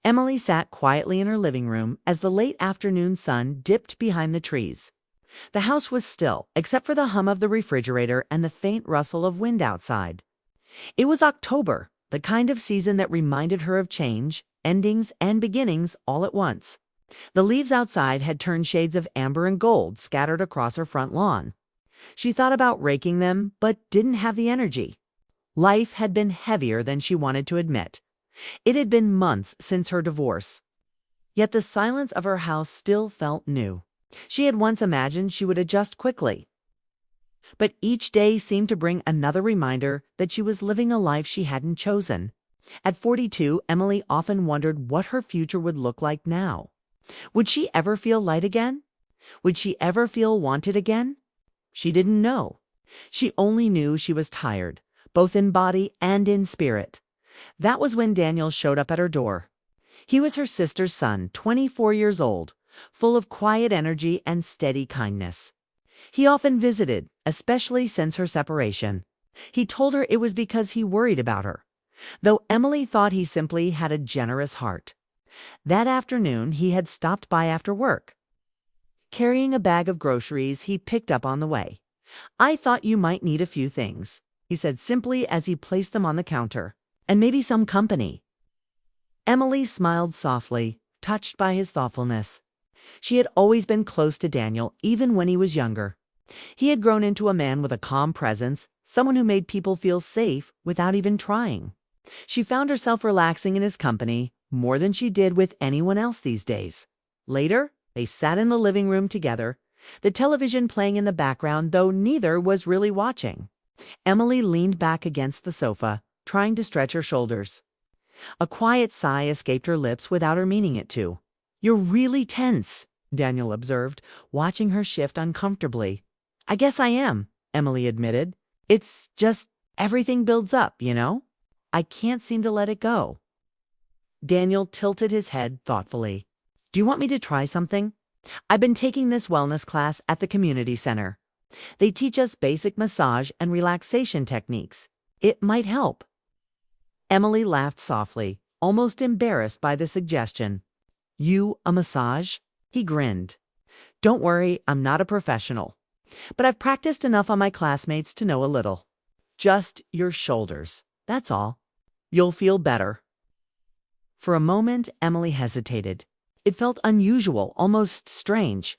Emily sat quietly in her living room as the late afternoon sun dipped behind the trees. The house was still, except for the hum of the refrigerator and the faint rustle of wind outside. It was October, the kind of season that reminded her of change, endings, and beginnings all at once. The leaves outside had turned shades of amber and gold scattered across her front lawn. She thought about raking them, but didn't have the energy. Life had been heavier than she wanted to admit. It had been months since her divorce. Yet the silence of her house still felt new. She had once imagined she would adjust quickly. But each day seemed to bring another reminder that she was living a life she hadn't chosen. At 42, Emily often wondered what her future would look like now. Would she ever feel light again? Would she ever feel wanted again? She didn't know. She only knew she was tired, both in body and in spirit. That was when Daniel showed up at her door. He was her sister's son, 24 years old, full of quiet energy and steady kindness. He often visited, especially since her separation. He told her it was because he worried about her, though Emily thought he simply had a generous heart. That afternoon, he had stopped by after work, carrying a bag of groceries he picked up on the way. "I thought you might need a few things," he said simply as he placed them on the counter. "And maybe some company." Emily smiled softly, touched by his thoughtfulness. She had always been close to Daniel, even when he was younger. He had grown into a man with a calm presence, someone who made people feel safe without even trying. She found herself relaxing in his company more than she did with anyone else these days. Later, they sat in the living room together, the television playing in the background, though neither was really watching. Emily leaned back against the sofa, trying to stretch her shoulders. A quiet sigh escaped her lips without her meaning it to. "You're really tense," Daniel observed, watching her shift uncomfortably. "I guess I am," Emily admitted. "It's just everything builds up, you know? I can't seem to let it go." Daniel tilted his head thoughtfully. "Do you want me to try something? I've been taking this wellness class at the community center. They teach us basic massage and relaxation techniques. It might help." Emily laughed softly, almost embarrassed by the suggestion. "You, a massage?" He grinned. "Don't worry, I'm not a professional. But I've practiced enough on my classmates to know a little. Just your shoulders, that's all. You'll feel better." For a moment, Emily hesitated. It felt unusual, almost strange.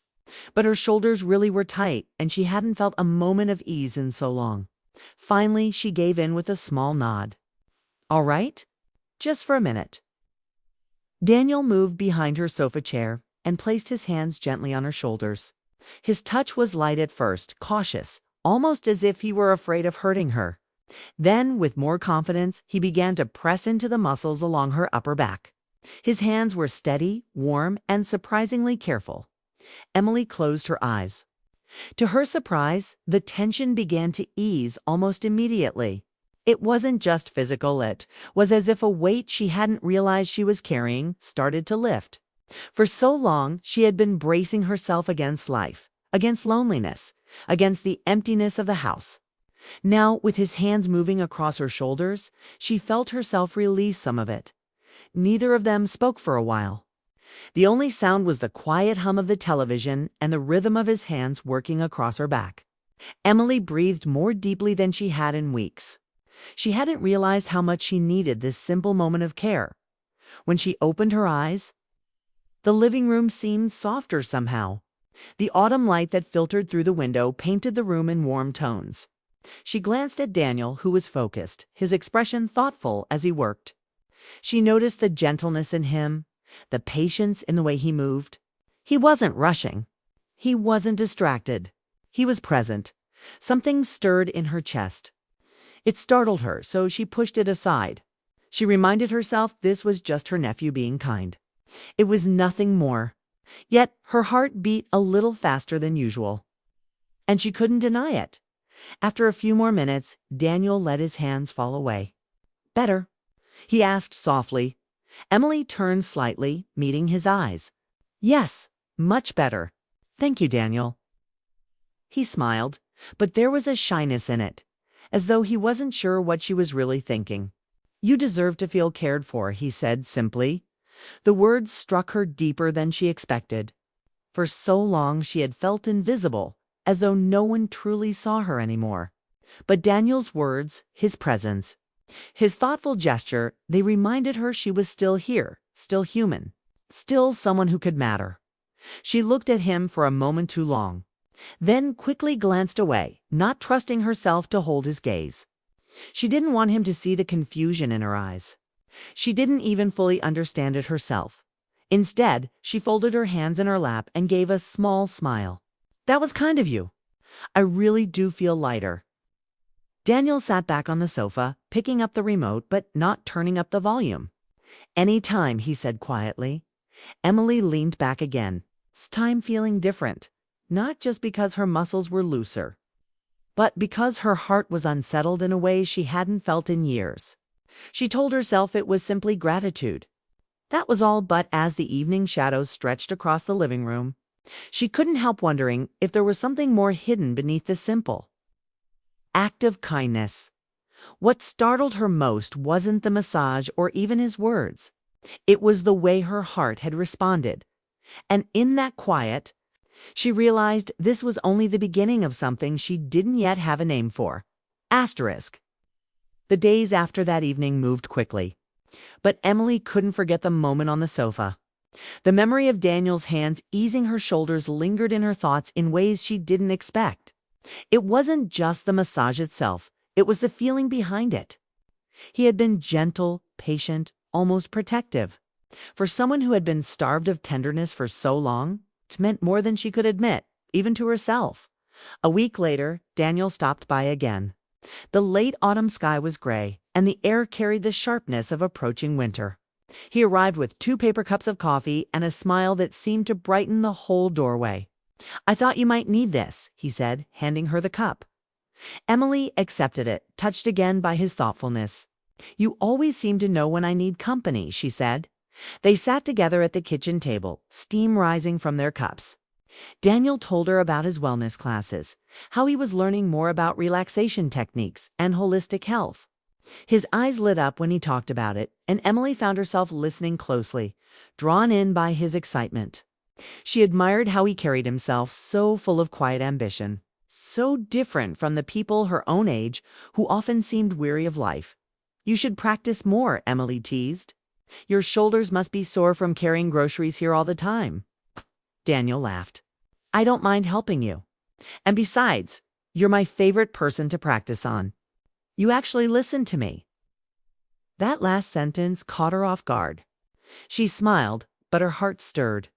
But her shoulders really were tight, and she hadn't felt a moment of ease in so long. Finally, she gave in with a small nod. "All right, just for a minute." Daniel moved behind her sofa chair and placed his hands gently on her shoulders. His touch was light at first, cautious, almost as if he were afraid of hurting her. Then, with more confidence, he began to press into the muscles along her upper back. His hands were steady, warm, and surprisingly careful. Emily closed her eyes. To her surprise, the tension began to ease almost immediately. It wasn't just physical, it was as if a weight she hadn't realized she was carrying started to lift. For so long, she had been bracing herself against life, against loneliness, against the emptiness of the house. Now, with his hands moving across her shoulders, she felt herself release some of it. Neither of them spoke for a while. The only sound was the quiet hum of the television and the rhythm of his hands working across her back. Emily breathed more deeply than she had in weeks. She hadn't realized how much she needed this simple moment of care. When she opened her eyes, the living room seemed softer somehow. The autumn light that filtered through the window painted the room in warm tones. She glanced at Daniel, who was focused, his expression thoughtful as he worked. She noticed the gentleness in him, the patience in the way he moved. He wasn't rushing. He wasn't distracted. He was present. Something stirred in her chest. It startled her, so she pushed it aside. She reminded herself this was just her nephew being kind. It was nothing more. Yet her heart beat a little faster than usual. And she couldn't deny it. After a few more minutes, Daniel let his hands fall away. "Better?" he asked softly. Emily turned slightly, meeting his eyes. "Yes, much better. Thank you, Daniel." He smiled, but there was a shyness in it, as though he wasn't sure what she was really thinking. "You deserve to feel cared for," he said simply. The words struck her deeper than she expected. For so long she had felt invisible, as though no one truly saw her anymore. But Daniel's words, his presence, his thoughtful gesture, they reminded her she was still here, still human, still someone who could matter. She looked at him for a moment too long, then quickly glanced away, not trusting herself to hold his gaze. She didn't want him to see the confusion in her eyes. She didn't even fully understand it herself. Instead, she folded her hands in her lap and gave a small smile. "That was kind of you. I really do feel lighter." Daniel sat back on the sofa, picking up the remote but not turning up the volume. "Any time," he said quietly. Emily leaned back again, this time feeling different, not just because her muscles were looser, but because her heart was unsettled in a way she hadn't felt in years. She told herself it was simply gratitude. That was all, but as the evening shadows stretched across the living room, she couldn't help wondering if there was something more hidden beneath the simple act of kindness. What startled her most wasn't the massage or even his words. It was the way her heart had responded. And in that quiet, she realized this was only the beginning of something she didn't yet have a name for. Asterisk. The days after that evening moved quickly, but Emily couldn't forget the moment on the sofa. The memory of Daniel's hands easing her shoulders lingered in her thoughts in ways she didn't expect. It wasn't just the massage itself, it was the feeling behind it. He had been gentle, patient, almost protective. For someone who had been starved of tenderness for so long, it meant more than she could admit, even to herself. A week later, Daniel stopped by again. The late autumn sky was gray, and the air carried the sharpness of approaching winter. He arrived with 2 paper cups of coffee and a smile that seemed to brighten the whole doorway. "I thought you might need this," he said, handing her the cup. Emily accepted it, touched again by his thoughtfulness. "You always seem to know when I need company," she said. They sat together at the kitchen table, steam rising from their cups. Daniel told her about his wellness classes, how he was learning more about relaxation techniques and holistic health. His eyes lit up when he talked about it, and Emily found herself listening closely, drawn in by his excitement. She admired how he carried himself, so full of quiet ambition, so different from the people her own age who often seemed weary of life. "You should practice more," Emily teased. "Your shoulders must be sore from carrying groceries here all the time." Daniel laughed. "I don't mind helping you. And besides, you're my favorite person to practice on. You actually listen to me." That last sentence caught her off guard. She smiled, but her heart stirred.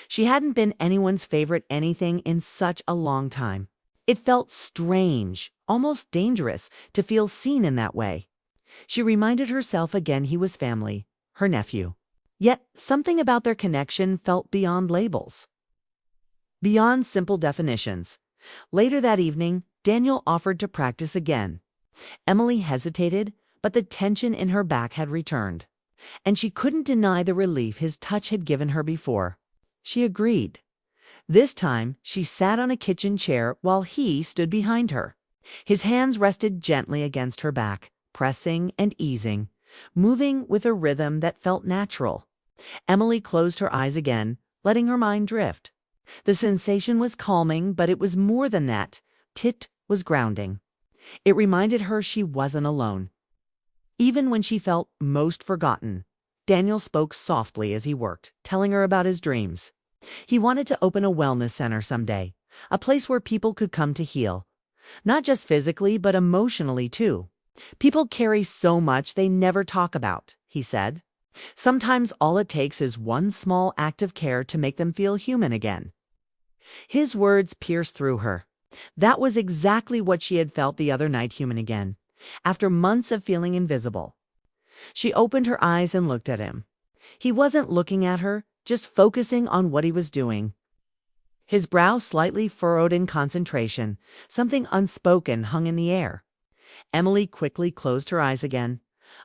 She hadn't been anyone's favorite anything in such a long time. It felt strange, almost dangerous, to feel seen in that way. She reminded herself again he was family, her nephew. Yet something about their connection felt beyond labels, beyond simple definitions. Later that evening, Daniel offered to practice again. Emily hesitated, but the tension in her back had returned, and she couldn't deny the relief his touch had given her before. She agreed. This time, she sat on a kitchen chair while he stood behind her. His hands rested gently against her back, pressing and easing, moving with a rhythm that felt natural. Emily closed her eyes again, letting her mind drift. The sensation was calming, but it was more than that. It was grounding. It reminded her she wasn't alone. Even when she felt most forgotten, Daniel spoke softly as he worked, telling her about his dreams. He wanted to open a wellness center someday, a place where people could come to heal. Not just physically, but emotionally too. "People carry so much they never talk about," he said. "Sometimes all it takes is one small act of care to make them feel human again." His words pierced through her. That was exactly what she had felt the other night, human again, after months of feeling invisible. She opened her eyes and looked at him. He wasn't looking at her, just focusing on what he was doing. His brow slightly furrowed in concentration, something unspoken hung in the air. Emily quickly closed her eyes again,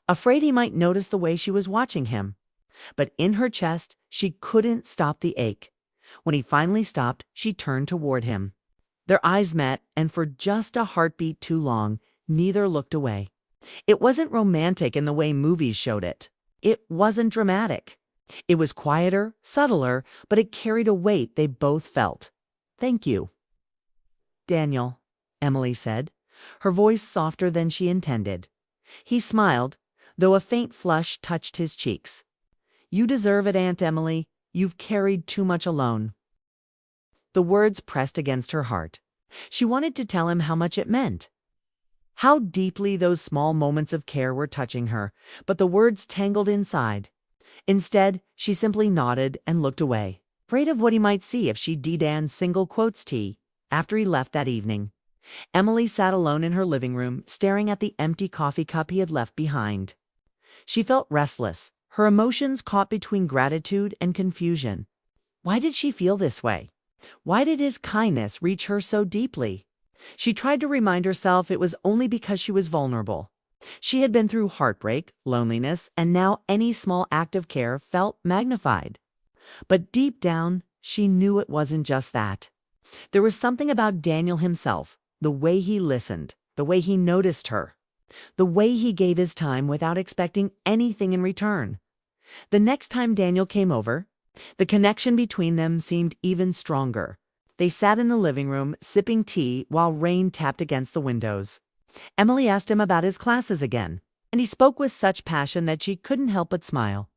afraid he might notice the way she was watching him. But in her chest, she couldn't stop the ache. When he finally stopped, she turned toward him. Their eyes met, and for just a heartbeat too long, neither looked away. It wasn't romantic in the way movies showed it. It wasn't dramatic. It was quieter, subtler, but it carried a weight they both felt. "Thank you, Daniel," Emily said, her voice softer than she intended. He smiled, though a faint flush touched his cheeks. "You deserve it, Aunt Emily. You've carried too much alone." The words pressed against her heart. She wanted to tell him how much it meant, how deeply those small moments of care were touching her, but the words tangled inside. Instead, she simply nodded and looked away, afraid of what he might see if she D-Dan's single quotes tea. After he left that evening, Emily sat alone in her living room, staring at the empty coffee cup he had left behind. She felt restless, her emotions caught between gratitude and confusion. Why did she feel this way? Why did his kindness reach her so deeply? She tried to remind herself it was only because she was vulnerable. She had been through heartbreak, loneliness, and now any small act of care felt magnified. But deep down, she knew it wasn't just that. There was something about Daniel himself, the way he listened, the way he noticed her, the way he gave his time without expecting anything in return. The next time Daniel came over, the connection between them seemed even stronger. They sat in the living room, sipping tea while rain tapped against the windows. Emily asked him about his classes again, and he spoke with such passion that she couldn't help but smile.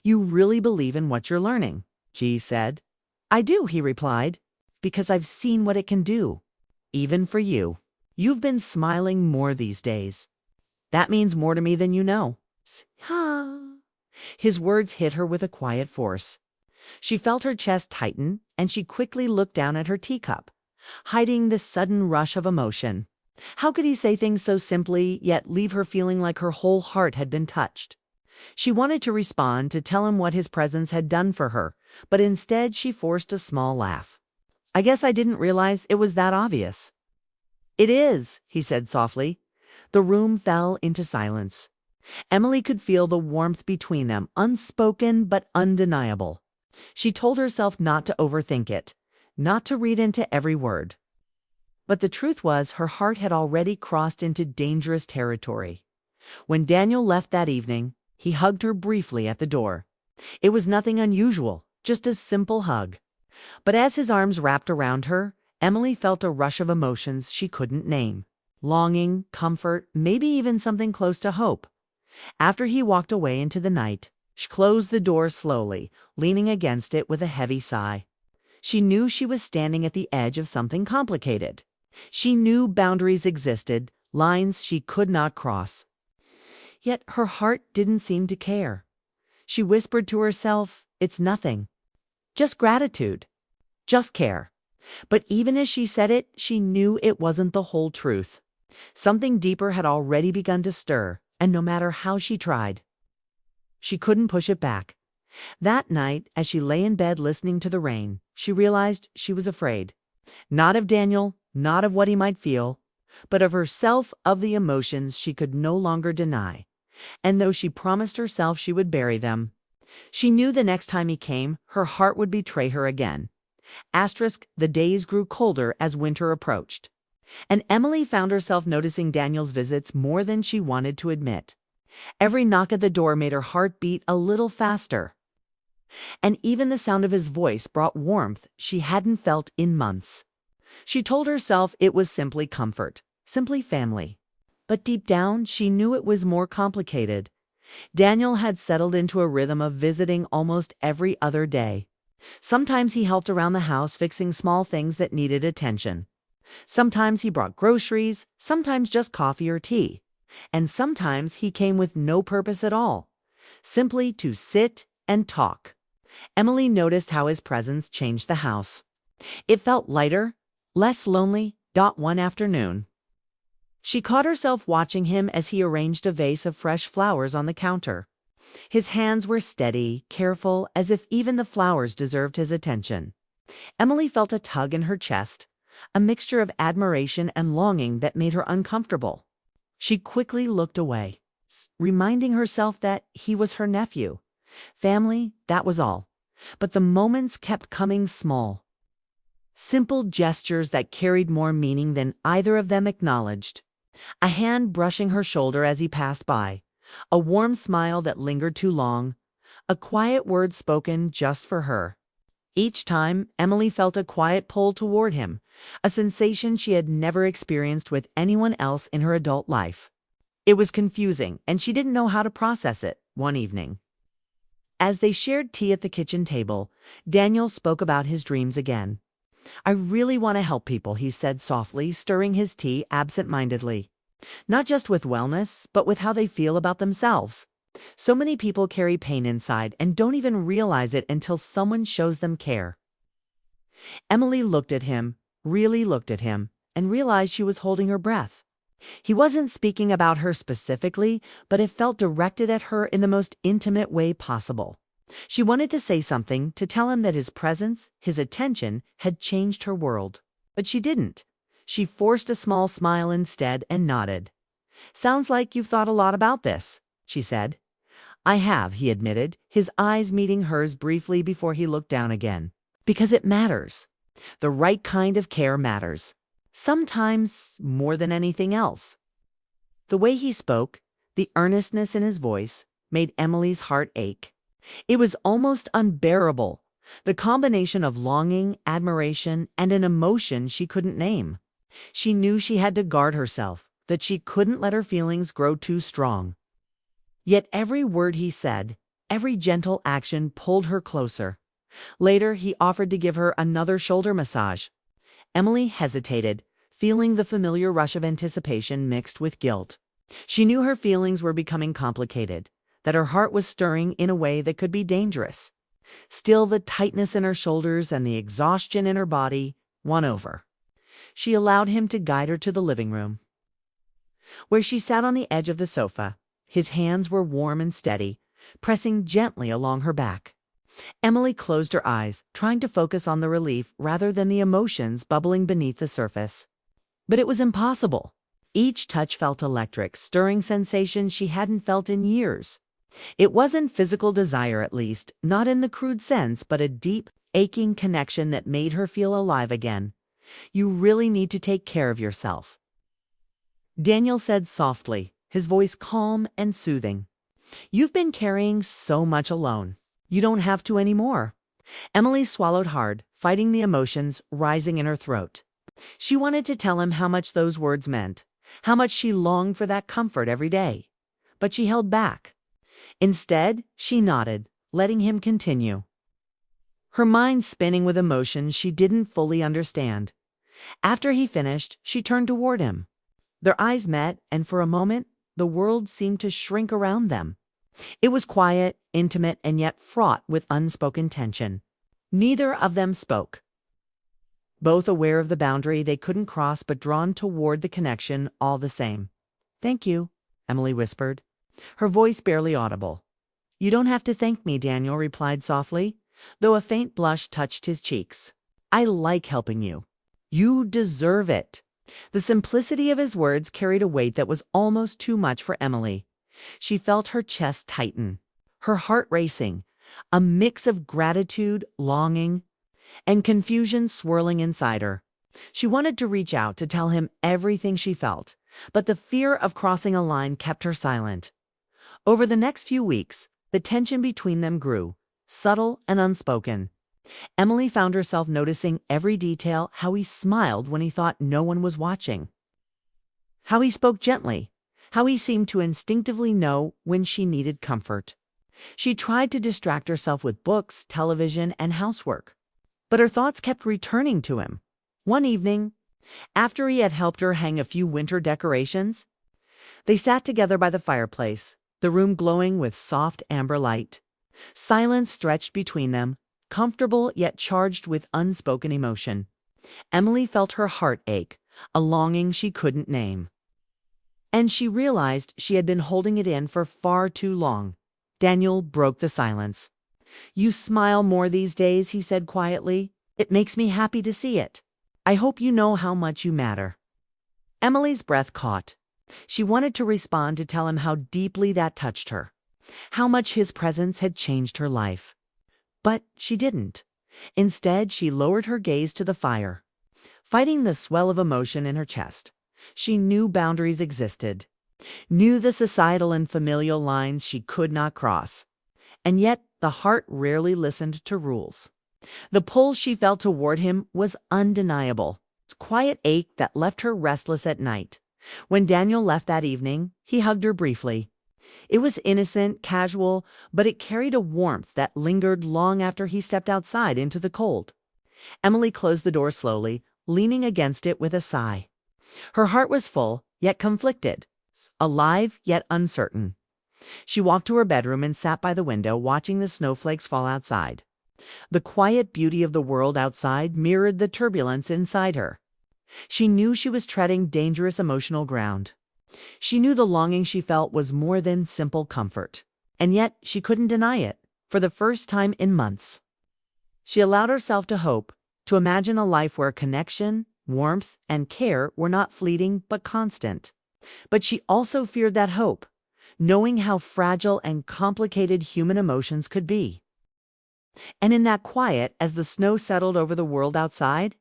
"You really believe in what you're learning," she said. "I do," he replied, "because I've seen what it can do. Even for you. You've been smiling more these days. That means more to me than you know." His words hit her with a quiet force. She felt her chest tighten, and she quickly looked down at her teacup, hiding the sudden rush of emotion. How could he say things so simply, yet leave her feeling like her whole heart had been touched? She wanted to respond, to tell him what his presence had done for her, but instead she forced a small laugh. "I guess I didn't realize it was that obvious." "It is," he said softly. The room fell into silence. Emily could feel the warmth between them, unspoken but undeniable. She told herself not to overthink it, not to read into every word. But the truth was, her heart had already crossed into dangerous territory. When Daniel left that evening, he hugged her briefly at the door. It was nothing unusual, just a simple hug. But as his arms wrapped around her, Emily felt a rush of emotions she couldn't name. Longing, comfort, maybe even something close to hope. After he walked away into the night, she closed the door slowly, leaning against it with a heavy sigh. She knew she was standing at the edge of something complicated. She knew boundaries existed, lines she could not cross. Yet her heart didn't seem to care. She whispered to herself, "It's nothing. Just gratitude. Just care." But even as she said it, she knew it wasn't the whole truth. Something deeper had already begun to stir, and no matter how she tried, she couldn't push it back. That night, as she lay in bed listening to the rain, she realized she was afraid. Not of Daniel, not of what he might feel, but of herself, of the emotions she could no longer deny. And though she promised herself she would bury them, she knew the next time he came, her heart would betray her again. The days grew colder as winter approached, and Emily found herself noticing Daniel's visits more than she wanted to admit. Every knock at the door made her heart beat a little faster, and even the sound of his voice brought warmth she hadn't felt in months. She told herself it was simply comfort, simply family. But deep down, she knew it was more complicated. Daniel had settled into a rhythm of visiting almost every other day. Sometimes he helped around the house fixing small things that needed attention. Sometimes he brought groceries, sometimes just coffee or tea. And sometimes he came with no purpose at all, simply to sit and talk. Emily noticed how his presence changed the house. It felt lighter, less lonely. One afternoon, she caught herself watching him as he arranged a vase of fresh flowers on the counter. His hands were steady, careful, as if even the flowers deserved his attention. Emily felt a tug in her chest, a mixture of admiration and longing that made her uncomfortable. She quickly looked away, reminding herself that he was her nephew. Family, that was all. But the moments kept coming small. Simple gestures that carried more meaning than either of them acknowledged. A hand brushing her shoulder as he passed by, a warm smile that lingered too long, a quiet word spoken just for her. Each time, Emily felt a quiet pull toward him, a sensation she had never experienced with anyone else in her adult life. It was confusing, and she didn't know how to process it one evening. As they shared tea at the kitchen table, Daniel spoke about his dreams again. "I really want to help people," he said softly, stirring his tea absent-mindedly. "Not just with wellness, but with how they feel about themselves. So many people carry pain inside and don't even realize it until someone shows them care." Emily looked at him, really looked at him, and realized she was holding her breath. He wasn't speaking about her specifically, but it felt directed at her in the most intimate way possible. She wanted to say something, to tell him that his presence, his attention, had changed her world. But she didn't. She forced a small smile instead and nodded. "Sounds like you've thought a lot about this," she said. "I have," he admitted, his eyes meeting hers briefly before he looked down again. "Because it matters. The right kind of care matters. Sometimes more than anything else." The way he spoke, the earnestness in his voice, made Emily's heart ache. It was almost unbearable, the combination of longing, admiration, and an emotion she couldn't name. She knew she had to guard herself, that she couldn't let her feelings grow too strong. Yet every word he said, every gentle action pulled her closer. Later, he offered to give her another shoulder massage. Emily hesitated, feeling the familiar rush of anticipation mixed with guilt. She knew her feelings were becoming complicated, that her heart was stirring in a way that could be dangerous. Still, the tightness in her shoulders and the exhaustion in her body won over. She allowed him to guide her to the living room, where she sat on the edge of the sofa. His hands were warm and steady, pressing gently along her back. Emily closed her eyes, trying to focus on the relief rather than the emotions bubbling beneath the surface. But it was impossible. Each touch felt electric, stirring sensations she hadn't felt in years. It wasn't physical desire, at least, not in the crude sense, but a deep, aching connection that made her feel alive again. "You really need to take care of yourself," Daniel said softly, his voice calm and soothing. "You've been carrying so much alone. You don't have to anymore." Emily swallowed hard, fighting the emotions rising in her throat. She wanted to tell him how much those words meant, how much she longed for that comfort every day. But she held back. Instead, she nodded, letting him continue, her mind spinning with emotions she didn't fully understand. After he finished, she turned toward him. Their eyes met, and for a moment, the world seemed to shrink around them. It was quiet, intimate, and yet fraught with unspoken tension. Neither of them spoke, both aware of the boundary they couldn't cross but drawn toward the connection all the same. "Thank you," Emily whispered, her voice barely audible. "You don't have to thank me," Daniel replied softly, though a faint blush touched his cheeks. "I like helping you. You deserve it." The simplicity of his words carried a weight that was almost too much for Emily. She felt her chest tighten, her heart racing, a mix of gratitude, longing, and confusion swirling inside her. She wanted to reach out to tell him everything she felt, but the fear of crossing a line kept her silent. Over the next few weeks, the tension between them grew, subtle and unspoken. Emily found herself noticing every detail: how he smiled when he thought no one was watching, how he spoke gently, how he seemed to instinctively know when she needed comfort. She tried to distract herself with books, television, and housework, but her thoughts kept returning to him. One evening, after he had helped her hang a few winter decorations, they sat together by the fireplace, the room glowing with soft amber light. Silence stretched between them, comfortable yet charged with unspoken emotion. Emily felt her heart ache, a longing she couldn't name. And she realized she had been holding it in for far too long. Daniel broke the silence. "You smile more these days," he said quietly. "It makes me happy to see it. I hope you know how much you matter." Emily's breath caught. She wanted to respond, to tell him how deeply that touched her, how much his presence had changed her life. But she didn't. Instead, she lowered her gaze to the fire, fighting the swell of emotion in her chest. She knew boundaries existed, knew the societal and familial lines she could not cross. And yet the heart rarely listened to rules. The pull she felt toward him was undeniable. A quiet ache that left her restless at night. When Daniel left that evening, he hugged her briefly. It was innocent, casual, but it carried a warmth that lingered long after he stepped outside into the cold. Emily closed the door slowly, leaning against it with a sigh. Her heart was full, yet conflicted, alive, yet uncertain. She walked to her bedroom and sat by the window, watching the snowflakes fall outside. The quiet beauty of the world outside mirrored the turbulence inside her. She knew she was treading dangerous emotional ground. She knew the longing she felt was more than simple comfort. And yet she couldn't deny it, for the first time in months. She allowed herself to hope, to imagine a life where connection, warmth, and care were not fleeting but constant. But she also feared that hope, knowing how fragile and complicated human emotions could be. And in that quiet, as the snow settled over the world outside,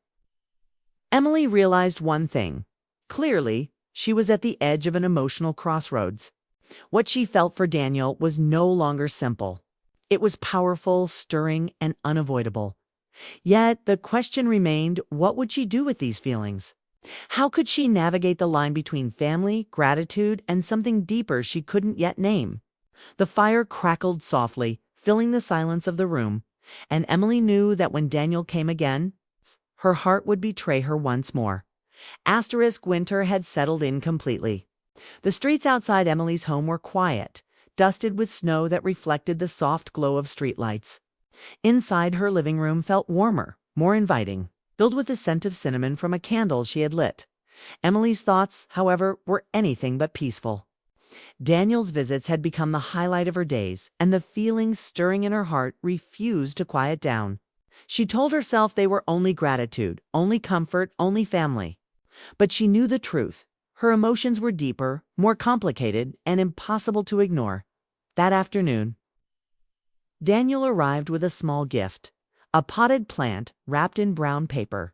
Emily realized one thing. Clearly, she was at the edge of an emotional crossroads. What she felt for Daniel was no longer simple. It was powerful, stirring, and unavoidable. Yet the question remained, what would she do with these feelings? How could she navigate the line between family, gratitude, and something deeper she couldn't yet name? The fire crackled softly, filling the silence of the room, and Emily knew that when Daniel came again, her heart would betray her once more. Winter had settled in completely. The streets outside Emily's home were quiet, dusted with snow that reflected the soft glow of streetlights. Inside, her living room felt warmer, more inviting, filled with the scent of cinnamon from a candle she had lit. Emily's thoughts, however, were anything but peaceful. Daniel's visits had become the highlight of her days, and the feelings stirring in her heart refused to quiet down. She told herself they were only gratitude, only comfort, only family. But she knew the truth. Her emotions were deeper, more complicated, and impossible to ignore. That afternoon, Daniel arrived with a small gift, a potted plant wrapped in brown paper.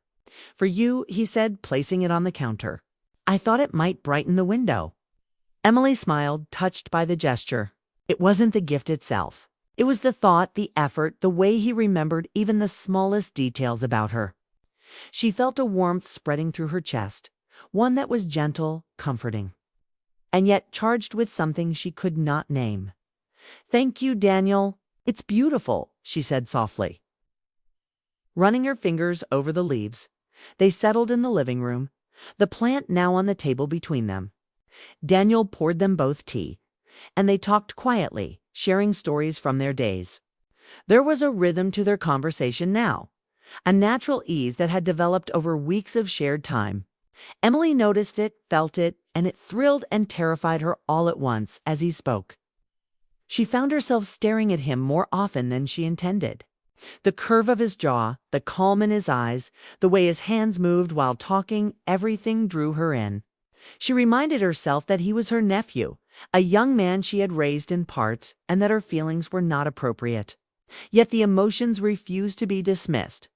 "For you," he said, placing it on the counter. "I thought it might brighten the window." Emily smiled, touched by the gesture. It wasn't the gift itself. It was the thought, the effort, the way he remembered even the smallest details about her. She felt a warmth spreading through her chest, one that was gentle, comforting, and yet charged with something she could not name. "Thank you, Daniel. It's beautiful," she said softly. Running her fingers over the leaves, they settled in the living room, the plant now on the table between them. Daniel poured them both tea, and they talked quietly, sharing stories from their days. There was a rhythm to their conversation now, a natural ease that had developed over weeks of shared time. Emily noticed it, felt it, and it thrilled and terrified her all at once as he spoke. She found herself staring at him more often than she intended. The curve of his jaw, the calm in his eyes, the way his hands moved while talking, everything drew her in. She reminded herself that he was her nephew, a young man she had raised in part, and that her feelings were not appropriate. Yet the emotions refused to be dismissed.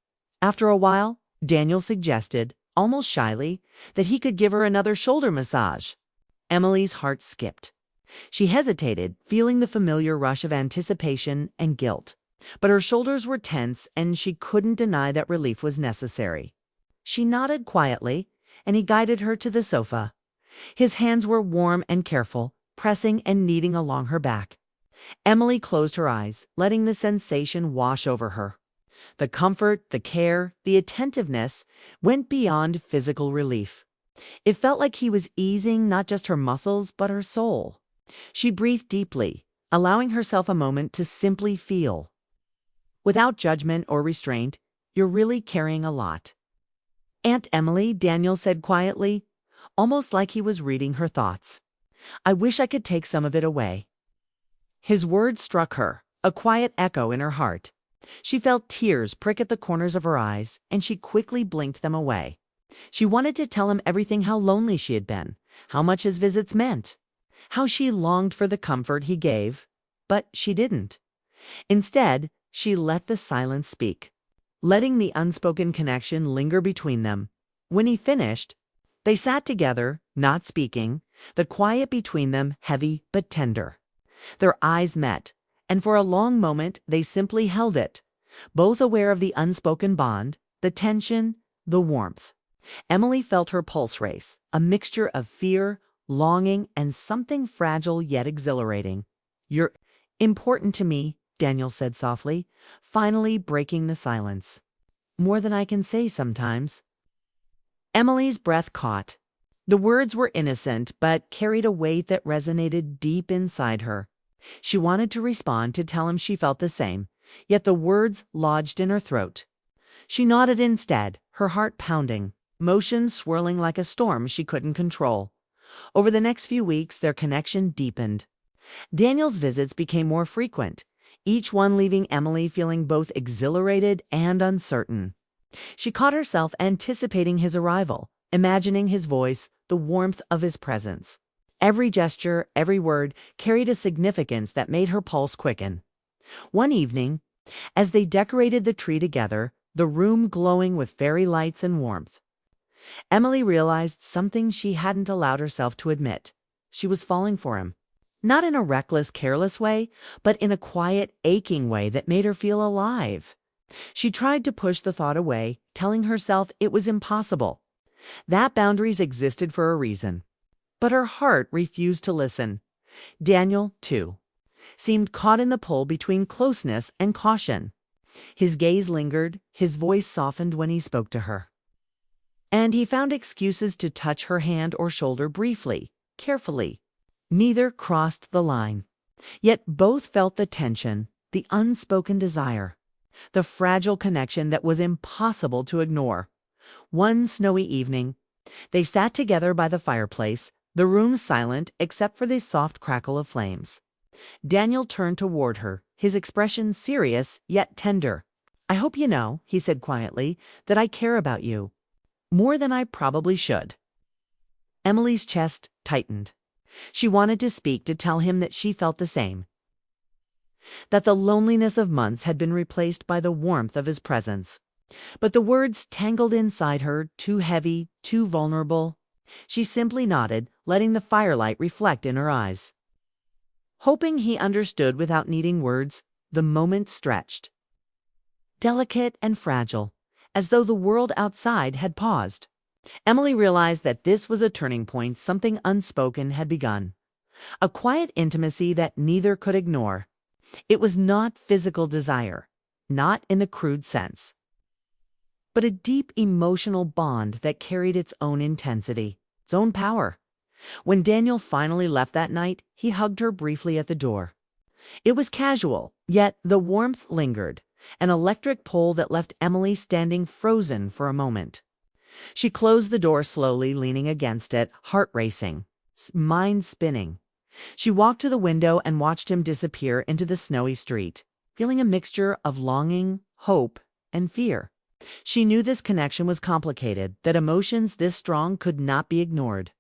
After a while, Daniel suggested, almost shyly, that he could give her another shoulder massage. Emily's heart skipped. She hesitated, feeling the familiar rush of anticipation and guilt. But her shoulders were tense, and she couldn't deny that relief was necessary. She nodded quietly, and he guided her to the sofa. His hands were warm and careful, pressing and kneading along her back. Emily closed her eyes, letting the sensation wash over her. The comfort, the care, the attentiveness went beyond physical relief. It felt like he was easing not just her muscles, but her soul. She breathed deeply, allowing herself a moment to simply feel. Without judgment or restraint, "You're really carrying a lot." "Aunt Emily," Daniel said quietly, almost like he was reading her thoughts. "I wish I could take some of it away." His words struck her, a quiet echo in her heart. She felt tears prick at the corners of her eyes, and she quickly blinked them away. She wanted to tell him everything, how lonely she had been, how much his visits meant, how she longed for the comfort he gave, but she didn't. Instead, she let the silence speak, letting the unspoken connection linger between them. When he finished, they sat together, not speaking, the quiet between them heavy but tender. Their eyes met, and for a long moment they simply held it, both aware of the unspoken bond, the tension, the warmth. Emily felt her pulse race, a mixture of fear, longing, and something fragile yet exhilarating. "You're important to me," Daniel said softly, finally breaking the silence. "More than I can say sometimes." Emily's breath caught. The words were innocent, but carried a weight that resonated deep inside her. She wanted to respond, to tell him she felt the same, yet the words lodged in her throat. She nodded instead, her heart pounding, emotions swirling like a storm she couldn't control. Over the next few weeks, their connection deepened. Daniel's visits became more frequent, each one leaving Emily feeling both exhilarated and uncertain. She caught herself anticipating his arrival, imagining his voice, the warmth of his presence. Every gesture, every word carried a significance that made her pulse quicken. One evening, as they decorated the tree together, the room glowing with fairy lights and warmth, Emily realized something she hadn't allowed herself to admit. She was falling for him. Not in a reckless, careless way, but in a quiet, aching way that made her feel alive. She tried to push the thought away, telling herself it was impossible, that boundaries existed for a reason. But her heart refused to listen. Daniel, too, seemed caught in the pull between closeness and caution. His gaze lingered, his voice softened when he spoke to her. And he found excuses to touch her hand or shoulder briefly, carefully. Neither crossed the line. Yet both felt the tension, the unspoken desire, the fragile connection that was impossible to ignore. One snowy evening, they sat together by the fireplace, the room silent except for the soft crackle of flames. Daniel turned toward her, his expression serious yet tender. "I hope you know," he said quietly, "that I care about you. More than I probably should." Emily's chest tightened. She wanted to speak, to tell him that she felt the same, that the loneliness of months had been replaced by the warmth of his presence. But the words tangled inside her, too heavy, too vulnerable. She simply nodded, letting the firelight reflect in her eyes. Hoping he understood without needing words, the moment stretched. Delicate and fragile, as though the world outside had paused. Emily realized that this was a turning point. Something unspoken had begun. A quiet intimacy that neither could ignore. It was not physical desire, not in the crude sense, but a deep emotional bond that carried its own intensity, its own power. When Daniel finally left that night, he hugged her briefly at the door. It was casual, yet the warmth lingered, an electric pull that left Emily standing frozen for a moment. She closed the door slowly, leaning against it, heart racing, mind spinning. She walked to the window and watched him disappear into the snowy street, feeling a mixture of longing, hope, and fear. She knew this connection was complicated, that emotions this strong could not be ignored.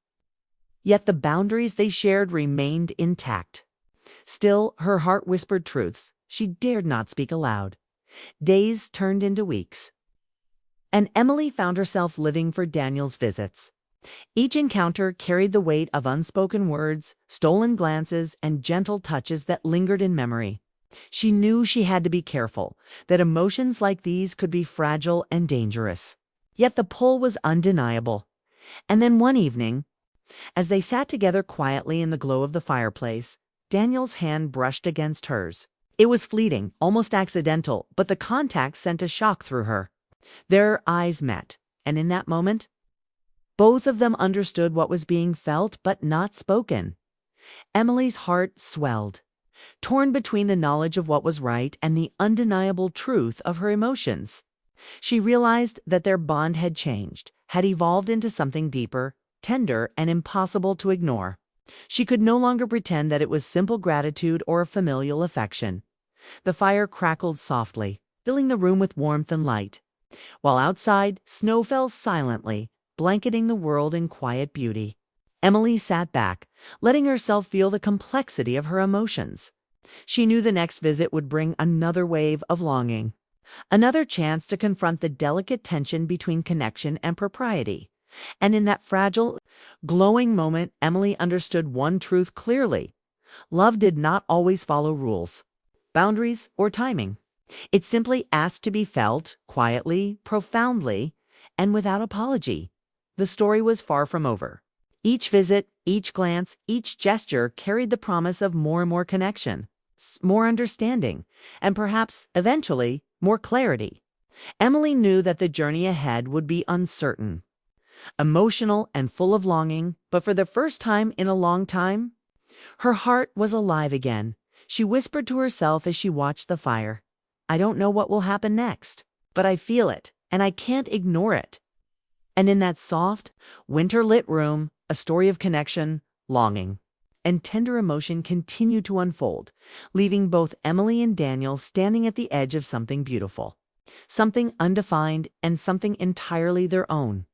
Yet the boundaries they shared remained intact. Still, her heart whispered truths she dared not speak aloud. Days turned into weeks, and Emily found herself living for Daniel's visits. Each encounter carried the weight of unspoken words, stolen glances, and gentle touches that lingered in memory. She knew she had to be careful, that emotions like these could be fragile and dangerous. Yet the pull was undeniable. And then one evening, as they sat together quietly in the glow of the fireplace, Daniel's hand brushed against hers. It was fleeting, almost accidental, but the contact sent a shock through her. Their eyes met, and in that moment, both of them understood what was being felt but not spoken. Emily's heart swelled, torn between the knowledge of what was right and the undeniable truth of her emotions. She realized that their bond had changed, had evolved into something deeper, tender, and impossible to ignore. She could no longer pretend that it was simple gratitude or a familial affection. The fire crackled softly, filling the room with warmth and light, while outside, snow fell silently, blanketing the world in quiet beauty. Emily sat back, letting herself feel the complexity of her emotions. She knew the next visit would bring another wave of longing, another chance to confront the delicate tension between connection and propriety. And in that fragile, glowing moment, Emily understood one truth clearly. Love did not always follow rules. boundaries, or timing. It simply asked to be felt quietly, profoundly, and without apology. The story was far from over. Each visit, each glance, each gesture carried the promise of more and more connection, more understanding, and perhaps, eventually, more clarity. Emily knew that the journey ahead would be uncertain, emotional, and full of longing, but for the first time in a long time, her heart was alive again. She whispered to herself as she watched the fire, "I don't know what will happen next, but I feel it, and I can't ignore it." And in that soft, winter-lit room, a story of connection, longing, and tender emotion continued to unfold, leaving both Emily and Daniel standing at the edge of something beautiful, something undefined, and something entirely their own.